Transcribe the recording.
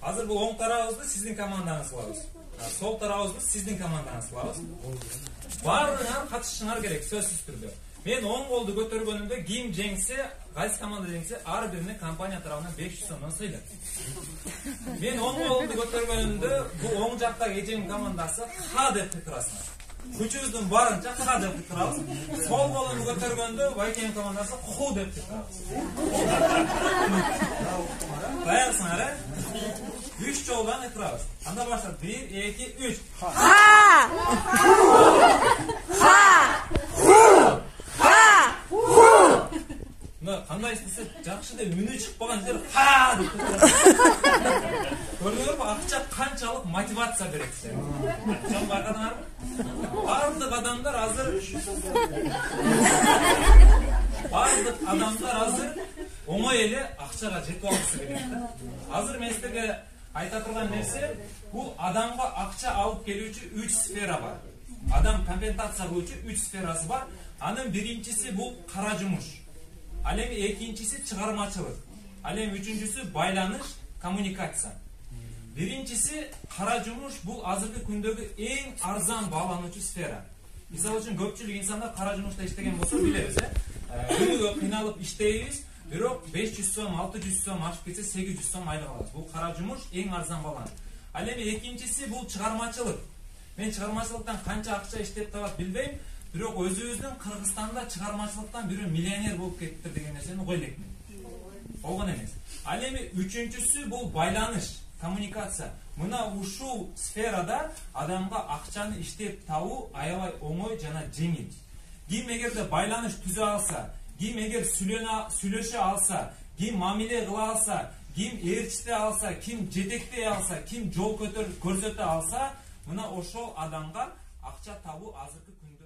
Азыр бул оң тарабыбызды сиздин командаңыз кылабыз. Сол тарабыбызды сиздин командаңыз кылабыз. Баарыңар катышышыңар керек, сөзсүз түрдө. Мен оң колду көтөргөнүмдө ким жеңсе, кайсы команда жеңсе, ар бирине компания тарабынан 500 сомдон сыйлык. Мен оң колду көтөргөнүмдө бул оң жактагы эжем командасы ха деп турасыңар. Күчүбүздүн барынча ха деп турабыз. Сол колду көтөргөндө Байкем командасы ху деп турабыз. Даярсыңар, э? 3 жолдан айтырабыз. Анда баштап 1, 2, 3. Ха! Ха! Ху! Ха! Ху! Мына кандай истесе жакшы деп үнү чыкпаган жер ха деп турат. Көрдүңөрбү, акча канчалык мотивация берет сизге. Жон байкадыңарбы? Бардык адамдар азыр оңой эле акчага жетип алгысы келет да. Азыр мен силерге айта турган нерсе, бул адамга акча алып келүүчү 3 сфера бар. Адам компенсация кылуучу 3 сферасы бар. Анын биринчиси бул кара жумуш. Ал эми экинчиси чыгармачылык. Ал эми үчүнчүсү байланыш, коммуникация. Биринчиси кара жумуш бул азыркы күндөгү эң арзан баалануучу сфера. Мисалы үчүн көпчүлүк инсандар кара жумушта иштеген болсо билебиз, күнүгө кыйналып иштейбиз, бирок 500 сом, 600 сом ашып кетсе 800 сом айлык алабыз. Бул кара жумуш эң арзан бааланат. Ал эми экинчиси бул чыгармачылык. Мен чыгармачылыктан канча акча иштеп табат билбейм, бирок өзүбүздүн Кыргызстанда чыгармачылыктан бирөө миллионер болуп кетиптир деген нерсени ой элекмин. Болгон эмес. Ал эми үчүнчүсү бул байланыш, коммуникация. Мына ушул сферада адамга акчаны иштеп табуу аябай оңой жана жеңил. Ким эгерде байланыш түзө алса, ким эгер сүйлөшө алса, ким мамиле кыла алса, ким ээрчите алса, ким жетектей алса, ким жол көрсөтө алса, мына ошол адамга акча табуу азыркы күндө